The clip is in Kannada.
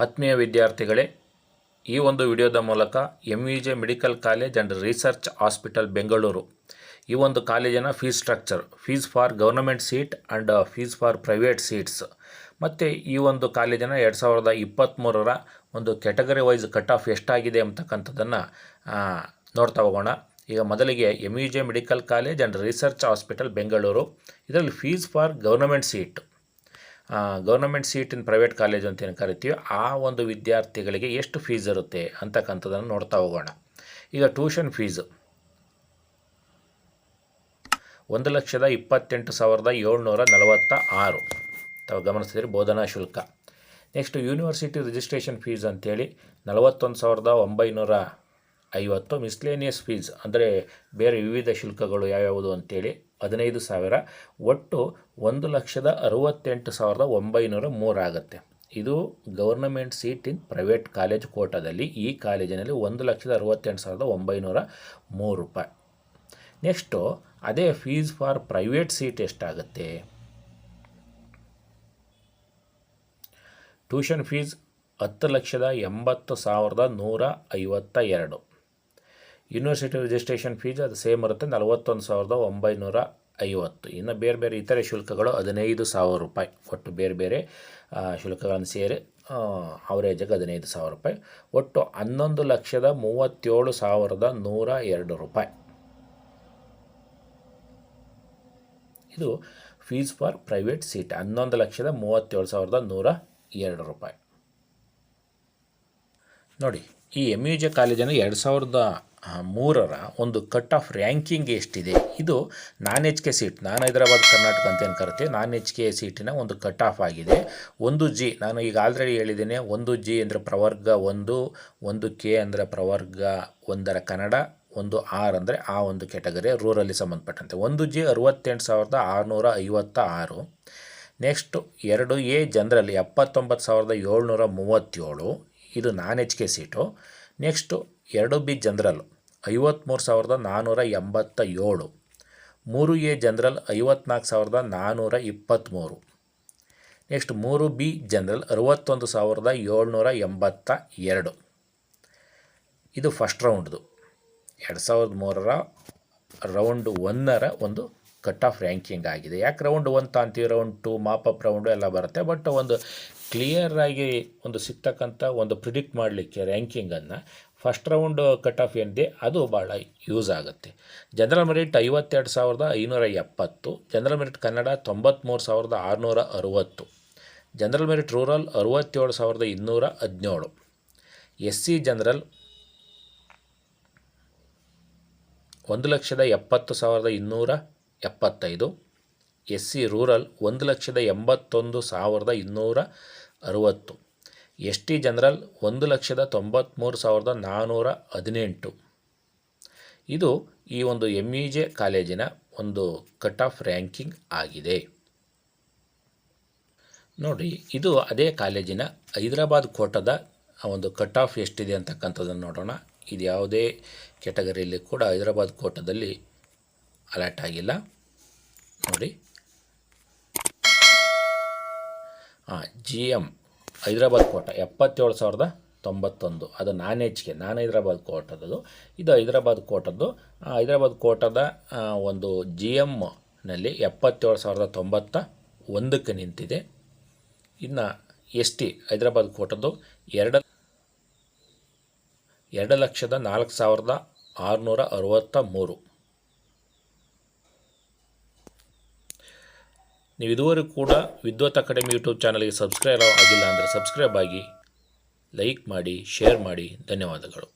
ಆತ್ಮೀಯ ವಿದ್ಯಾರ್ಥಿಗಳೇ, ಈ ಒಂದು ವಿಡಿಯೋದ ಮೂಲಕ MVJ medical college and research hospital Bengaluru ಈ ಒಂದು ಕಾಲೇಜಿನ fees structure, fees for government seat and fees for private seats, ಮತ್ತು ಈ ಒಂದು ಕಾಲೇಜಿನ 2023ರ ಒಂದು ಕ್ಯಾಟಗರಿ ವೈಸ್ ಕಟ್ ಆಫ್ ಎಷ್ಟಾಗಿದೆ ಅಂತಕ್ಕಂಥದ್ದನ್ನು ನೋಡ್ತಾ ಹೋಗೋಣ. ಈಗ ಮೊದಲಿಗೆ MVJ medical college and research hospital Bengaluru, ಇದರಲ್ಲಿ fees for government seat in private college ಅಂತ ಏನು ಕರಿತೀವಿ, ಆ ಒಂದು ವಿದ್ಯಾರ್ಥಿಗಳಿಗೆ ಎಷ್ಟು ಫೀಸ್ ಇರುತ್ತೆ ಅಂತಕ್ಕಂಥದ್ದನ್ನು ನೋಡ್ತಾ ಹೋಗೋಣ. ಈಗ ಟ್ಯೂಷನ್ ಫೀಸು 1,28,746 ತಾವು ಗಮನಿಸಿದ್ರೆ ಬೋಧನಾ ಶುಲ್ಕ. ನೆಕ್ಸ್ಟ್ ಯೂನಿವರ್ಸಿಟಿ ರಿಜಿಸ್ಟ್ರೇಷನ್ ಫೀಸ್ ಅಂತೇಳಿ 41,950. ಮಿಸ್ಲೇನಿಯಸ್ ಫೀಸ್ ಅಂದರೆ ಬೇರೆ ವಿವಿಧ ಶುಲ್ಕಗಳು ಯಾವ್ಯಾವುದು ಅಂತೇಳಿ 15,000. ಒಟ್ಟು 1,68,903 ಆಗುತ್ತೆ. ಇದು government seat in private college ಕೋಟಾದಲ್ಲಿ ಈ ಕಾಲೇಜಿನಲ್ಲಿ 1,68,903 ರೂಪಾಯಿ. ನೆಕ್ಸ್ಟು ಅದೇ ಫೀಸ್ ಫಾರ್ ಪ್ರೈವೇಟ್ ಸೀಟ್ ಎಷ್ಟಾಗುತ್ತೆ? Tuition fees 10,80,152. University registration fees ಅದು ಸೇಮ್ ಇರುತ್ತೆ, 41,950. ಇನ್ನು ಬೇರೆ ಬೇರೆ ಇತರೆ ಶುಲ್ಕಗಳು 15,000 ರೂಪಾಯಿ. ಒಟ್ಟು ಬೇರೆ ಬೇರೆ ಶುಲ್ಕಗಳನ್ನು ಸೇರಿ ಅವರೇಜಾಗಿ 15,000 ರೂಪಾಯಿ. ಒಟ್ಟು 11,37,102 ರೂಪಾಯಿ. ಇದು ಫೀಸ್ ಫಾರ್ ಪ್ರೈವೇಟ್ ಸೀಟ್ 11,37,102 ರೂಪಾಯಿ. ನೋಡಿ, ಈ MUJ ಕಾಲೇಜಿನ 2003ರ ಒಂದು ಕಟ್ ಆಫ್ ರ್ಯಾಂಕಿಂಗ್ ಎಷ್ಟಿದೆ? ಇದು ನಾನ್ HK ಸೀಟ್, ನಾನ್ ಹೈದರಾಬಾದ್ ಕರ್ನಾಟಕ ಅಂತ ಏನು ಕರಿತೀವಿ, ನಾನ್ HK ಸೀಟಿನ ಒಂದು ಕಟ್ ಆಫ್ ಆಗಿದೆ. 1G ನಾನು ಈಗ ಆಲ್ರೆಡಿ ಹೇಳಿದ್ದೇನೆ. 1G ಅಂದರೆ ಪ್ರವರ್ಗ 1, 1K ಅಂದರೆ ಪ್ರವರ್ಗ 1ರ ಕನ್ನಡ, 1R ಅಂದರೆ ಆ ಒಂದು ಕ್ಯಾಟಗರಿ ರೂರಲ್ಲಿ ಸಂಬಂಧಪಟ್ಟಂತೆ. 1G 68,656. Next 2A general 79,737. ಇದು ನಾನ್ HK seat. Next 2B general 53,487. 3A general 54,423. Next 3B general 61,782. ಇದು ಫಸ್ಟ್ ರೌಂಡ್ದು 2003ರ ರೌಂಡ್ 1ರ ಒಂದು ಕಟ್ ಆಫ್ ರ್ಯಾಂಕಿಂಗ್ ಆಗಿದೆ. ಯಾಕೆ ರೌಂಡ್ 1 ಅಂತೀವಿ? ರೌಂಡ್ 2 ಮಾಪಪ್ ರೌಂಡು ಎಲ್ಲ ಬರುತ್ತೆ. ಬಟ್ ಒಂದು ಕ್ಲಿಯರಾಗಿ ಒಂದು ಸಿಗ್ತಕ್ಕಂಥ ಒಂದು ಪ್ರಿಡಿಕ್ಟ್ ಮಾಡಲಿಕ್ಕೆ ರ್ಯಾಂಕಿಂಗನ್ನು ಫಸ್ಟ್ ರೌಂಡ್ ಕಟ್ ಆಫ್ ಏನಿದೆ ಅದು ಭಾಳ ಯೂಸ್ ಆಗುತ್ತೆ. General merit 52,570. General merit Kannada 93,660. General merit rural 67,217. SC general 1,70,275. SC rural 1,81,260. ST general 1,93,418. ಇದು ಈ ಒಂದು MUJ ಕಾಲೇಜಿನ ಒಂದು ಕಟ್ ಆಫ್ ರ್ಯಾಂಕಿಂಗ್ ಆಗಿದೆ. ನೋಡಿ, ಇದು ಅದೇ ಕಾಲೇಜಿನ ಹೈದರಾಬಾದ್ ಕೋಟಾದ ಒಂದು ಕಟ್ ಆಫ್ ಎಷ್ಟಿದೆ ಅಂತಕ್ಕಂಥದ್ದನ್ನು ನೋಡೋಣ. ಇದು ಯಾವುದೇ ಕ್ಯಾಟಗರಿಯಲ್ಲಿ ಕೂಡ ಹೈದರಾಬಾದ್ ಕೋಟಾದಲ್ಲಿ ಅಲರ್ಟ್ ಆಗಿಲ್ಲ. ನೋಡಿ, GM ಹೈದರಾಬಾದ್ ಕೋಟಾ 77,091. ಅದು ನಾನ್ HK, ನಾನ್ ಹೈದರಾಬಾದ್ ಕೋಟದ್ದು. ಇದು ಹೈದರಾಬಾದ್ ಕೋಟದ್ದು. ಹೈದರಾಬಾದ್ ಕೋಟಾದ ಒಂದು GMನಲ್ಲಿ 77,091ಕ್ಕೆ ನಿಂತಿದೆ. ಇನ್ನು ST ಹೈದರಾಬಾದ್ ಕೋಟದ್ದು 2,04,663. ನೀವು ಇದುವರೆಗೂ ಕೂಡ ವಿದ್ವತ್ ಅಕಾಡೆಮಿ ಯೂಟ್ಯೂಬ್ ಚಾನಲ್ಗೆ ಸಬ್ಸ್ಕ್ರೈಬ್ ಆಗಿಲ್ಲ ಅಂದರೆ ಸಬ್ಸ್ಕ್ರೈಬ್ ಆಗಿ, ಲೈಕ್ ಮಾಡಿ, ಶೇರ್ ಮಾಡಿ. ಧನ್ಯವಾದಗಳು.